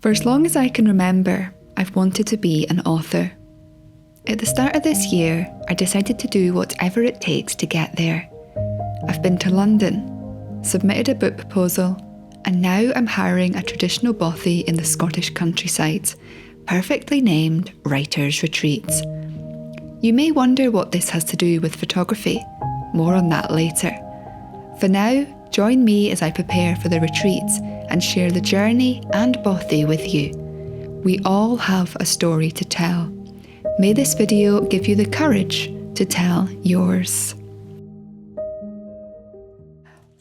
For as long as I can remember, I've wanted to be an author. At the start of this year, I decided to do whatever it takes to get there. I've been to London, submitted a book proposal, and now I'm hiring a traditional bothy in the Scottish countryside, perfectly named Writer's Retreats. You may wonder what this has to do with photography. More on that later. For now, join me as I prepare for the retreats and share the journey and bothy with you. We all have a story to tell. May this video give you the courage to tell yours.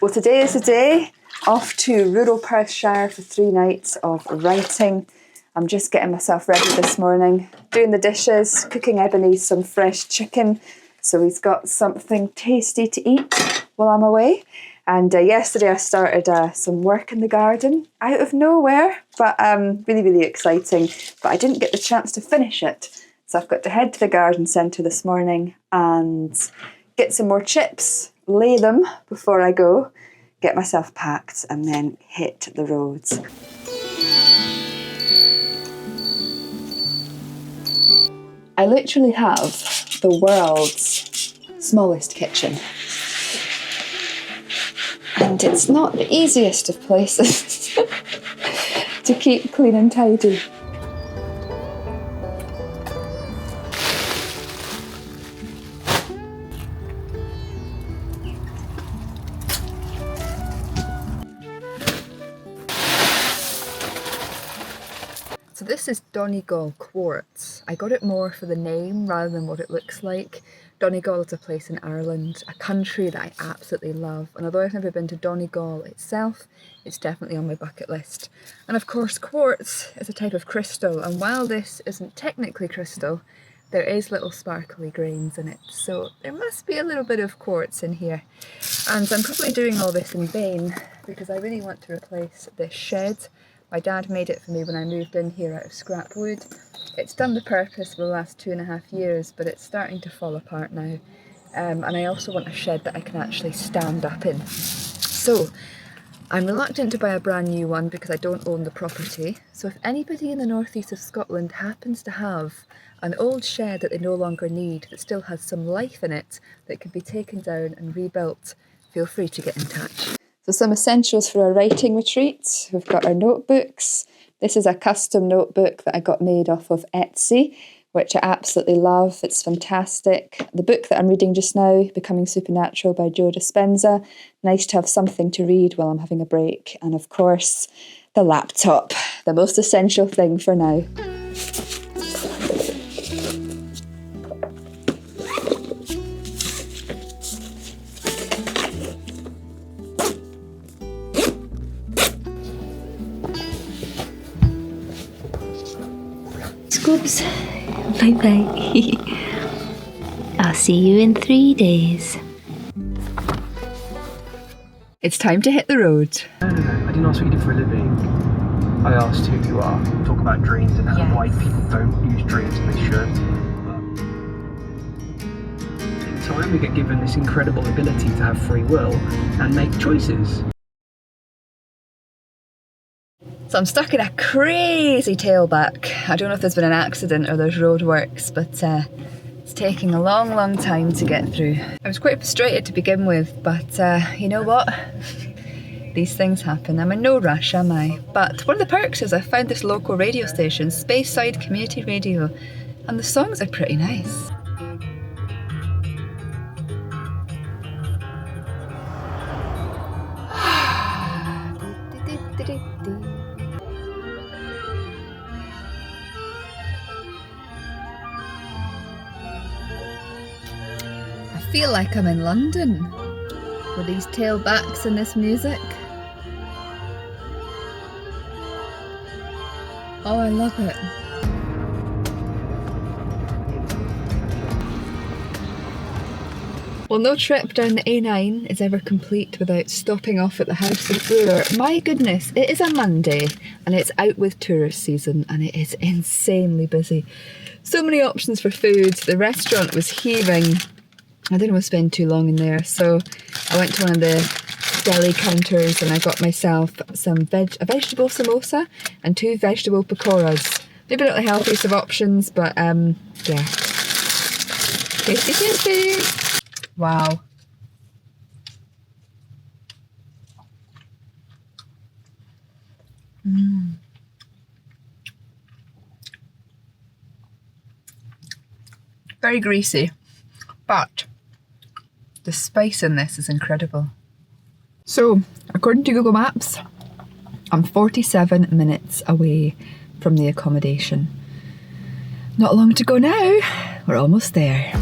Well, today is the day. Off to rural Perthshire for 3 nights of writing. I'm just getting myself ready this morning, doing the dishes, cooking Ebony some fresh chicken so he's got something tasty to eat while I'm away. And yesterday I started some work in the garden out of nowhere, but really exciting. But I didn't get the chance to finish it. So I've got to head to the garden centre this morning and get some more chips, lay them before I go, get myself packed and then hit the roads. I literally have the world's smallest kitchen. And it's not the easiest of places to keep clean and tidy. So this is Donegal quartz. I got it more for the name rather than what it looks like. Donegal is a place in Ireland, a country that I absolutely love, and although I've never been to Donegal itself, it's definitely on my bucket list. And of course quartz is a type of crystal, and while this isn't technically crystal, there is little sparkly grains in it, so there must be a little bit of quartz in here. And I'm probably doing all this in vain because I really want to replace this shed. My dad made it for me when I moved in here out of scrap wood. It's done the purpose for the last 2.5 years, but it's starting to fall apart now. And I also want a shed that I can actually stand up in. So I'm reluctant to buy a brand new one because I don't own the property. So if anybody in the northeast of Scotland happens to have an old shed that they no longer need, that still has some life in it, that could be taken down and rebuilt, feel free to get in touch. So some essentials for a writing retreat. We've got our notebooks. This is a custom notebook that I got made off of Etsy, which I absolutely love. It's fantastic. The book that I'm reading just now, Becoming Supernatural by Joe Dispenza. Nice to have something to read while I'm having a break. And of course, the laptop, the most essential thing for now. Scoops, bye-bye. I'll see you in 3 days. It's time to hit the road. No, I didn't ask what you do for a living. I asked who you are. Talk about dreams and why people don't use dreams and they should. But in time we get given this incredible ability to have free will and make choices. So I'm stuck in a crazy tailback. I don't know if there's been an accident or there's roadworks, but it's taking a long time to get through. I was quite frustrated to begin with, but you know what? These things happen. I'm in no rush, am I? But one of the perks is I found this local radio station, Speyside Community Radio, and the songs are pretty nice. I feel like I'm in London with these tailbacks and this music. Oh, I love it. Well, no trip down the A9 is ever complete without stopping off at the House of Bruar. My goodness, it is a Monday and it's out with tourist season and it is insanely busy. So many options for food. The restaurant was heaving. I didn't want to spend too long in there, so I went to one of the deli counters, and I got myself a vegetable samosa and 2 vegetable pakoras. Maybe not the healthiest of options, but yeah. Tasty, tasty! Wow. Very greasy, but the spice in this is incredible. So, according to Google Maps, I'm 47 minutes away from the accommodation. Not long to go now. We're almost there.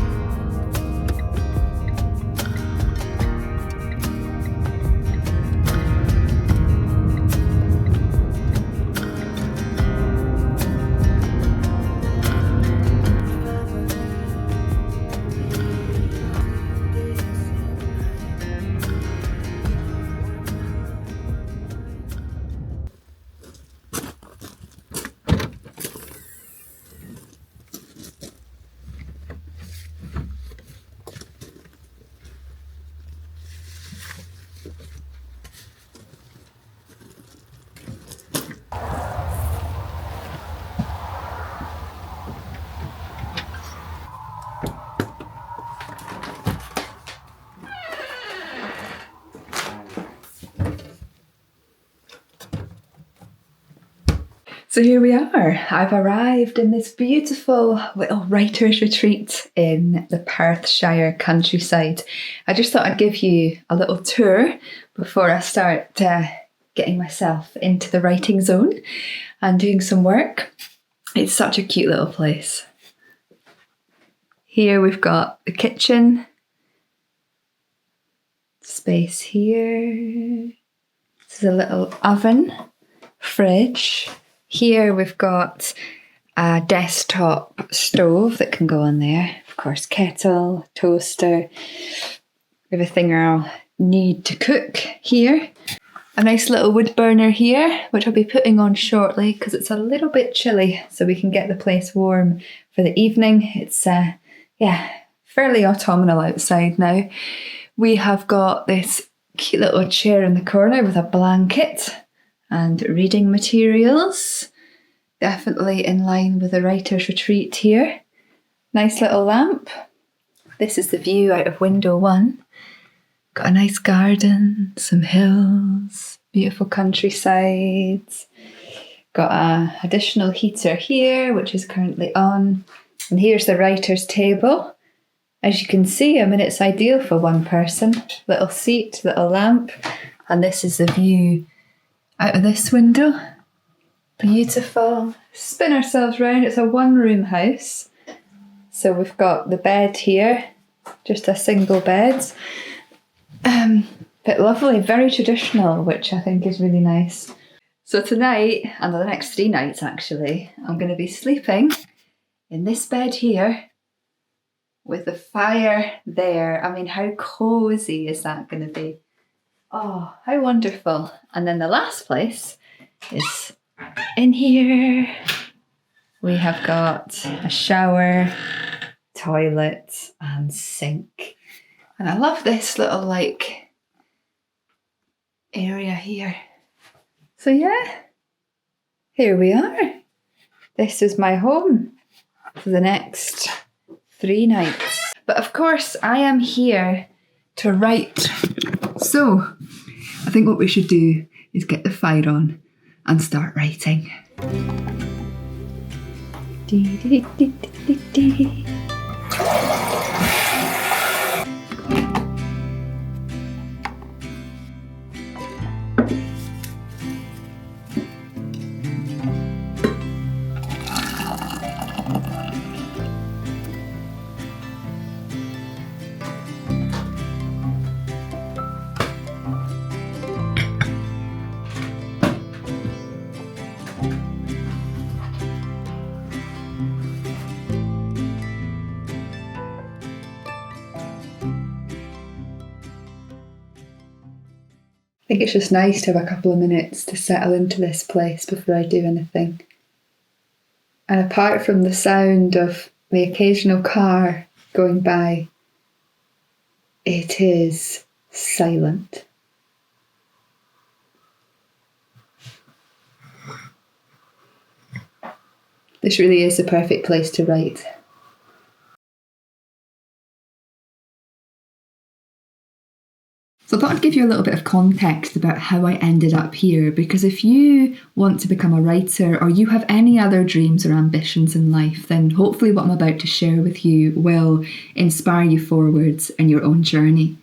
So here we are. I've arrived in this beautiful little writer's retreat in the Perthshire countryside. I just thought I'd give you a little tour before I start getting myself into the writing zone and doing some work. It's such a cute little place. Here we've got the kitchen, space here. This is a little oven, fridge. Here we've got a desktop stove that can go on there. Of course, kettle, toaster, everything I'll need to cook here. A nice little wood burner here, which I'll be putting on shortly because it's a little bit chilly, so we can get the place warm for the evening. It's fairly autumnal outside now. We have got this cute little chair in the corner with a blanket and reading materials. Definitely in line with the writer's retreat here. Nice little lamp. This is the view out of window 1. Got a nice garden, some hills, beautiful countryside. Got an additional heater here, which is currently on. And here's the writer's table. As you can see, it's ideal for one person. Little seat, little lamp. And this is the view out of this window. Beautiful. Spin ourselves round. It's a 1-room house. So we've got the bed here, just a single bed. But lovely, very traditional, which I think is really nice. So tonight, and the next 3 nights actually, I'm going to be sleeping in this bed here with the fire there. How cosy is that going to be? Oh, how wonderful. And then the last place is in here. We have got a shower, toilet and sink. And I love this little area here. So yeah, here we are. This is my home for the next 3 nights. But of course I am here to write. So I think what we should do is get the fire on and start writing. I think it's just nice to have a couple of minutes to settle into this place before I do anything. And apart from the sound of the occasional car going by, it is silent. This really is the perfect place to write. So I thought I'd give you a little bit of context about how I ended up here, because if you want to become a writer or you have any other dreams or ambitions in life, then hopefully what I'm about to share with you will inspire you forwards in your own journey.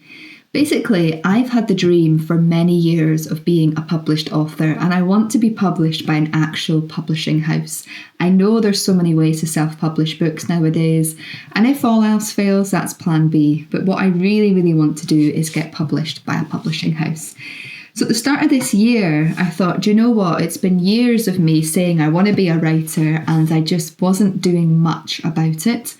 Basically, I've had the dream for many years of being a published author, and I want to be published by an actual publishing house. I know there's so many ways to self-publish books nowadays, and if all else fails, that's plan B. But what I really, really want to do is get published by a publishing house. So at the start of this year, I thought, do you know what? It's been years of me saying I want to be a writer, and I just wasn't doing much about it.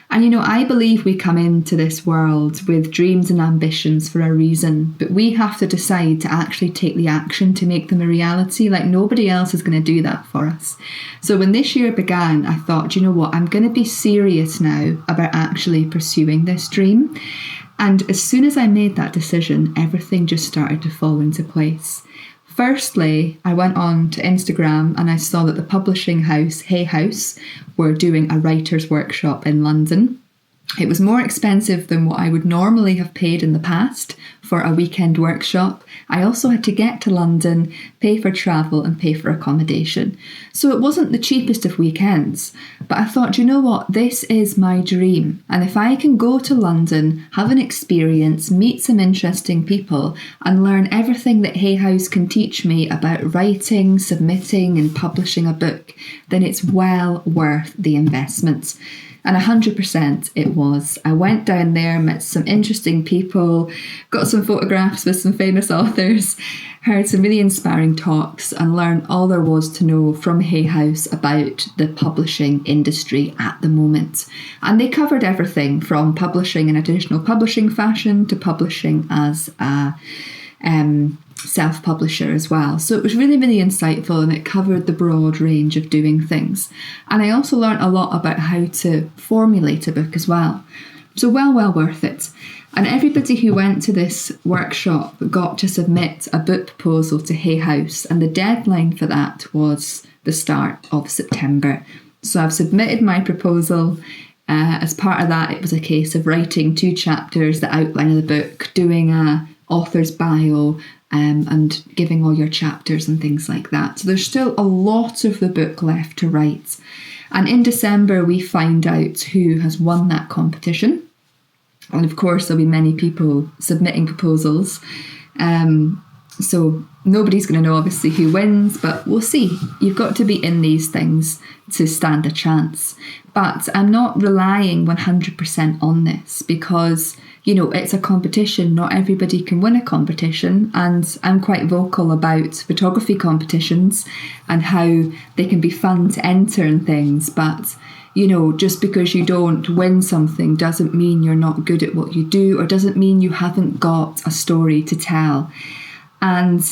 And you know, I believe we come into this world with dreams and ambitions for a reason, but we have to decide to actually take the action to make them a reality. Like, nobody else is going to do that for us. So when this year began, I thought, you know what, I'm going to be serious now about actually pursuing this dream. And as soon as I made that decision, everything just started to fall into place. Firstly, I went on to Instagram and I saw that the publishing house, Hay House, were doing a writer's workshop in London. It was more expensive than what I would normally have paid in the past for a weekend workshop. I also had to get to London, pay for travel and pay for accommodation. So it wasn't the cheapest of weekends. But I thought, you know what, this is my dream. And if I can go to London, have an experience, meet some interesting people and learn everything that Hay House can teach me about writing, submitting and publishing a book, then it's well worth the investment. And 100% it was. I went down there, met some interesting people, got some photographs with some famous authors, heard some really inspiring talks and learned all there was to know from Hay House about the publishing industry at the moment. And they covered everything from publishing in a traditional publishing fashion to publishing as a self-publisher as well. So it was really, really insightful and it covered the broad range of doing things. And I also learned a lot about how to formulate a book as well. So well worth it. And everybody who went to this workshop got to submit a book proposal to Hay House, and the deadline for that was the start of September. So I've submitted my proposal. As part of that, it was a case of writing 2 chapters, the outline of the book, doing a author's bio, and giving all your chapters and things like that. So there's still a lot of the book left to write. And in December, we find out who has won that competition. And of course, there'll be many people submitting proposals. So nobody's going to know, obviously, who wins, but we'll see. You've got to be in these things to stand a chance. But I'm not relying 100% on this because, you know, it's a competition. Not everybody can win a competition. And I'm quite vocal about photography competitions and how they can be fun to enter and things. But, you know, just because you don't win something doesn't mean you're not good at what you do, or doesn't mean you haven't got a story to tell. And,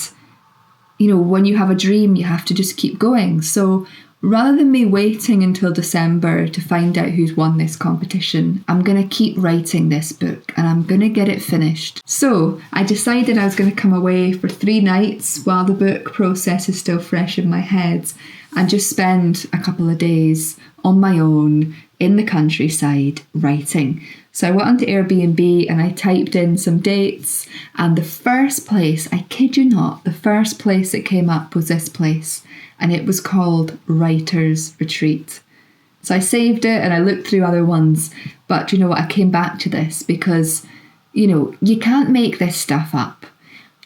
you know, when you have a dream, you have to just keep going. So rather than me waiting until December to find out who's won this competition, I'm going to keep writing this book and I'm going to get it finished. So I decided I was going to come away for 3 nights while the book process is still fresh in my head and just spend a couple of days on my own in the countryside writing. So I went onto Airbnb and I typed in some dates, and the first place, I kid you not, the first place that came up was this place, and it was called Writer's Retreat. So I saved it and I looked through other ones, but you know what, I came back to this because, you know, you can't make this stuff up.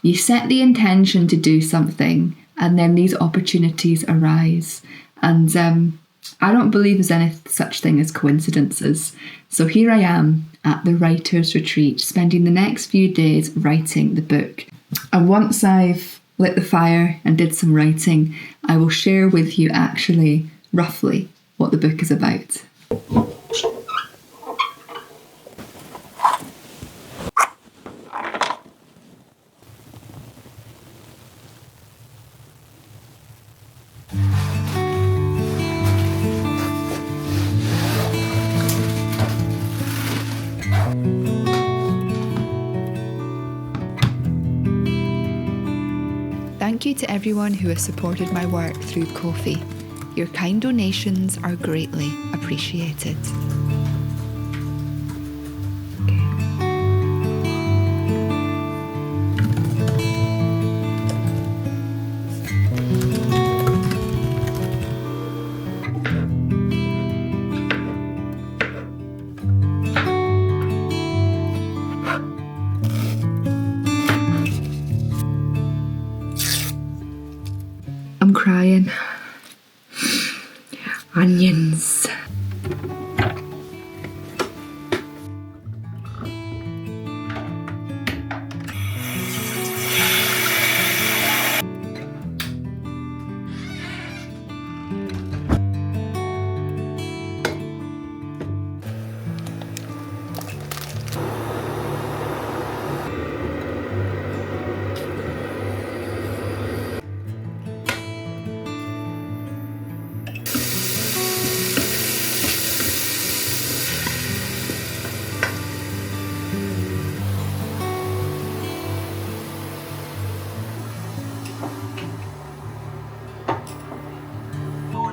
You set the intention to do something and then these opportunities arise. And I don't believe there's any such thing as coincidences. So here I am at the Writer's Retreat, spending the next few days writing the book. And once I've lit the fire and did some writing, I will share with you actually roughly what the book is about. Thank you to everyone who has supported my work through Ko-fi. Your kind donations are greatly appreciated. I'm crying. Onions.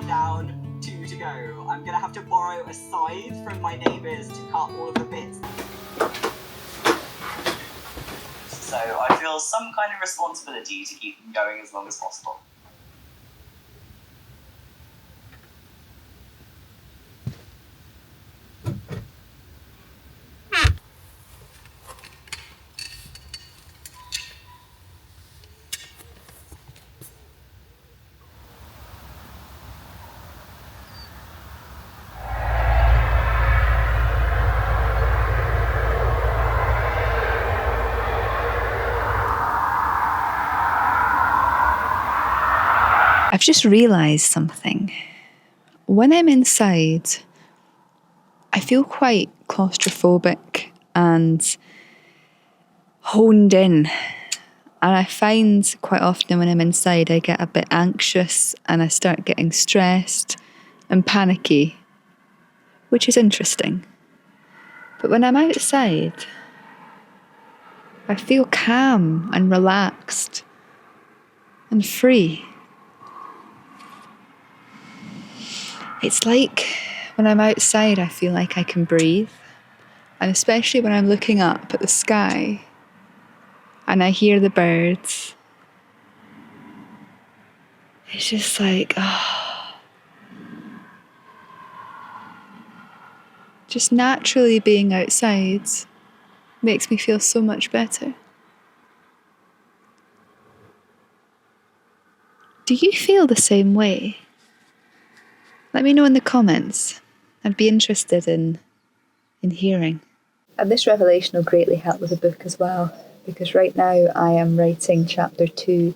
Down, 2 to go. I'm gonna have to borrow a scythe from my neighbours to cut all of the bits. So I feel some kind of responsibility to keep them going as long as possible. I've just realised something. When I'm inside, I feel quite claustrophobic and honed in. And I find quite often when I'm inside, I get a bit anxious and I start getting stressed and panicky, which is interesting. But when I'm outside, I feel calm and relaxed and free. It's like when I'm outside, I feel like I can breathe. And especially when I'm looking up at the sky and I hear the birds, it's just like, just naturally being outside makes me feel so much better. Do you feel the same way? Let me know in the comments. I'd be interested in hearing. And this revelation will greatly help with the book as well, because right now I am writing chapter 2,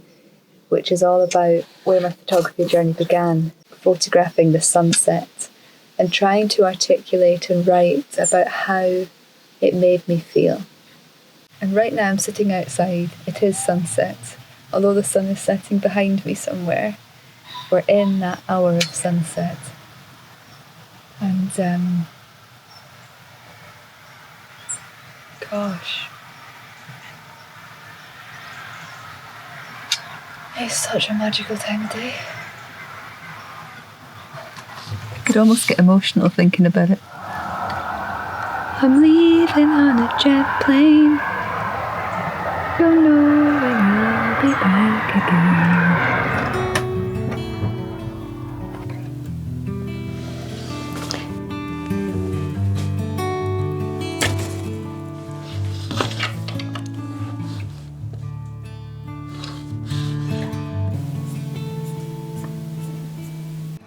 which is all about where my photography journey began, photographing the sunset and trying to articulate and write about how it made me feel. And right now I'm sitting outside, it is sunset, although the sun is setting behind me somewhere. We're in that hour of sunset. And gosh, it's such a magical time of day. I could almost get emotional thinking about it. I'm leaving on a jet plane. Don't know when I'll be back again.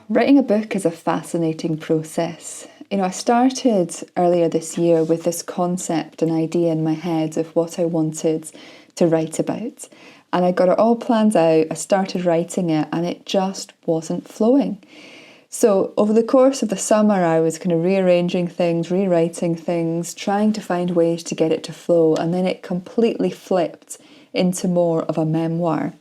Writing a book is a fascinating process. I started earlier this year with this concept and idea in my head of what I wanted to write about. And I got it all planned out, I started writing it, and it just wasn't flowing. So over the course of the summer, I was kind of rearranging things, rewriting things, trying to find ways to get it to flow, and then it completely flipped into more of a memoir.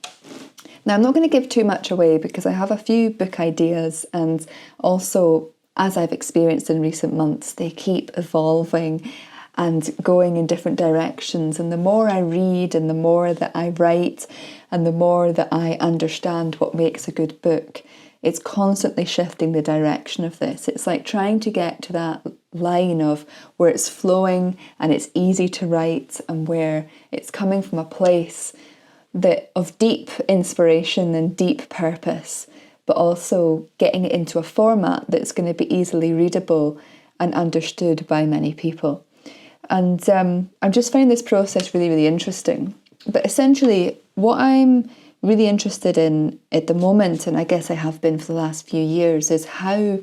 Now, I'm not going to give too much away because I have a few book ideas, and also, as I've experienced in recent months, they keep evolving and going in different directions. And the more I read and the more that I write and the more that I understand what makes a good book, it's constantly shifting the direction of this. It's like trying to get to that line of where it's flowing and it's easy to write, and where it's coming from a place that of deep inspiration and deep purpose, but also getting it into a format that's going to be easily readable and understood by many people. And I'm just finding this process really, really interesting. But essentially, what I'm really interested in at the moment, and I guess I have been for the last few years, is how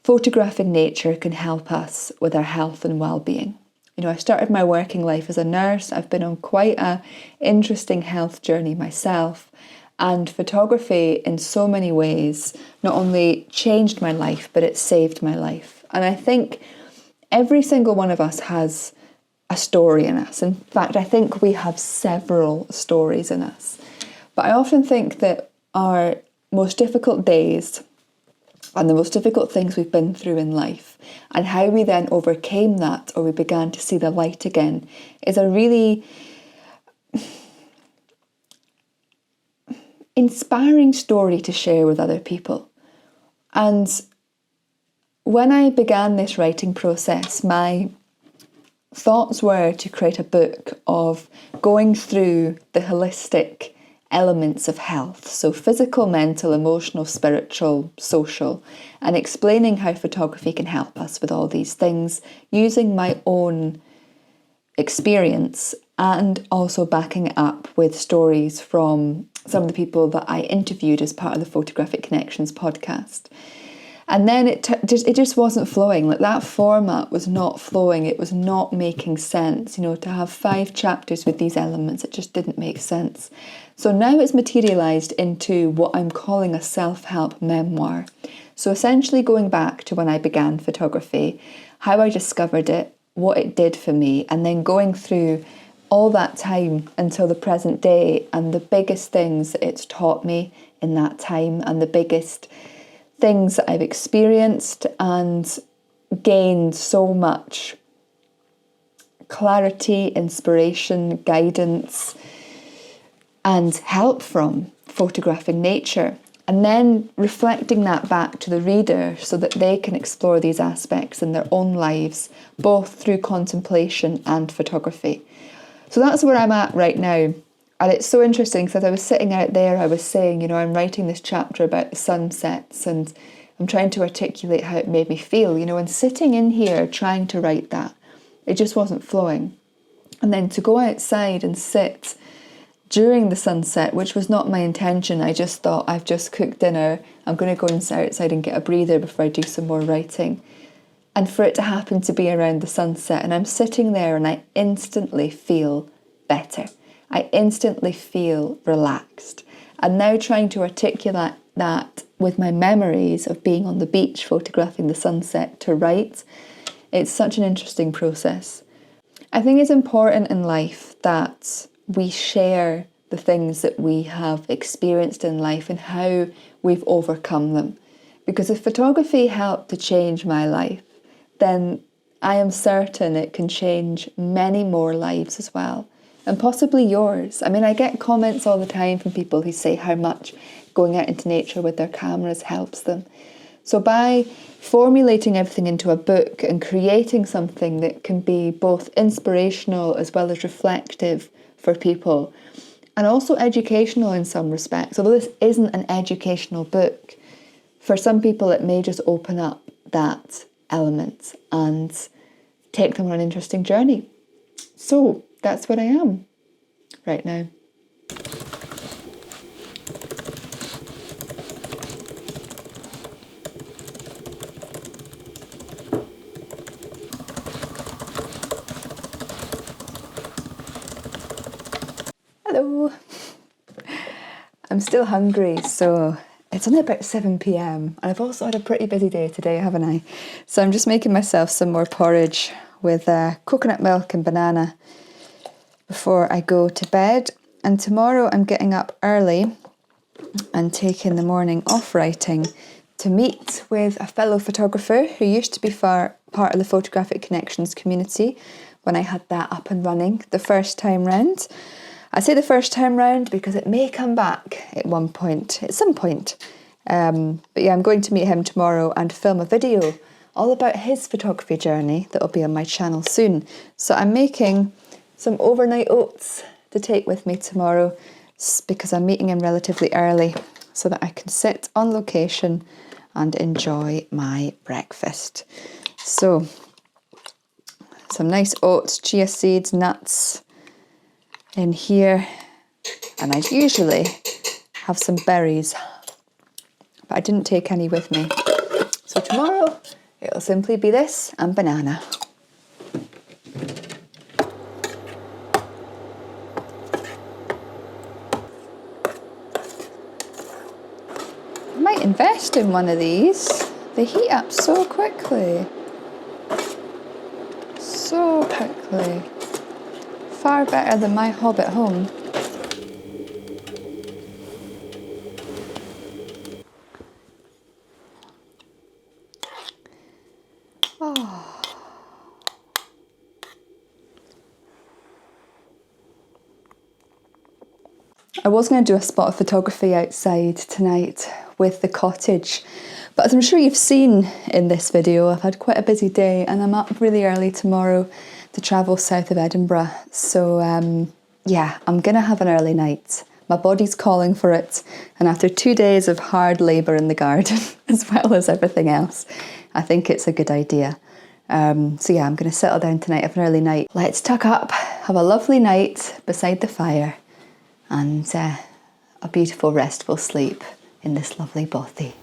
photographing nature can help us with our health and well-being. You know, I started my working life as a nurse. I've been on quite an interesting health journey myself, and photography in so many ways not only changed my life, but it saved my life. And I think every single one of us has a story in us. In fact, I think we have several stories in us. But I often think that our most difficult days and the most difficult things we've been through in life, and how we then overcame that, or we began to see the light again, is a really inspiring story to share with other people. And when I began this writing process, my thoughts were to create a book of going through the holistic elements of health, so physical, mental, emotional, spiritual, social, and explaining how photography can help us with all these things, using my own experience and also backing it up with stories from some of the people that I interviewed as part of the Photographic Connections podcast. And then it just wasn't flowing. Like, that format was not flowing. It was not making sense. You know, to have 5 chapters with these elements, it just didn't make sense. So now it's materialised into what I'm calling a self-help memoir. So essentially going back to when I began photography, how I discovered it, what it did for me, and then going through all that time until the present day, and the biggest things that it's taught me in that time, and the biggest things that I've experienced and gained so much clarity, inspiration, guidance, and help from photographing nature. And then reflecting that back to the reader so that they can explore these aspects in their own lives, both through contemplation and photography. So that's where I'm at right now. And it's so interesting, because as I was sitting out there, I was saying, you know, I'm writing this chapter about the sunsets, and I'm trying to articulate how it made me feel, you know, and sitting in here trying to write that, it just wasn't flowing. And then to go outside and sit during the sunset, which was not my intention. I just thought, I've just cooked dinner, I'm going to go outside and get a breather before I do some more writing. And for it to happen to be around the sunset, and I'm sitting there and I instantly feel better. I instantly feel relaxed. And now trying to articulate that with my memories of being on the beach photographing the sunset to write, it's such an interesting process. I think it's important in life that we share the things that we have experienced in life and how we've overcome them. Because if photography helped to change my life, then I am certain it can change many more lives as well. And possibly yours. I mean, I get comments all the time from people who say how much going out into nature with their cameras helps them. So by formulating everything into a book and creating something that can be both inspirational as well as reflective for people, and also educational in some respects, although this isn't an educational book, for some people it may just open up that element and take them on an interesting journey. So that's where I am right now. Hello. I'm still hungry, so it's only about 7 p.m. and I've also had a pretty busy day today, haven't I? So I'm just making myself some more porridge with coconut milk and banana before I go to bed. And tomorrow I'm getting up early and taking the morning off writing to meet with a fellow photographer who used to be part of the Photographic Connections community when I had that up and running the first time round. I say the first time round because it may come back at some point. But yeah, I'm going to meet him tomorrow and film a video all about his photography journey that will be on my channel soon. So I'm making some overnight oats to take with me tomorrow because I'm meeting him relatively early so that I can sit on location and enjoy my breakfast. So some nice oats, chia seeds, nuts in here, and I usually have some berries, but I didn't take any with me. So tomorrow it'll simply be this and banana. I might invest in one of these. They heat up so quickly. So quickly. Far better than my hob at home. Oh. I was going to do a spot of photography outside tonight with the cottage, but as I'm sure you've seen in this video, I've had quite a busy day and I'm up really early tomorrow to travel south of Edinburgh. So yeah, I'm going to have an early night. My body's calling for it, and after 2 days of hard labour in the garden as well as everything else, I think it's a good idea. So yeah, I'm going to settle down tonight, have an early night. Let's tuck up, have a lovely night beside the fire, and a beautiful restful sleep in this lovely bothy.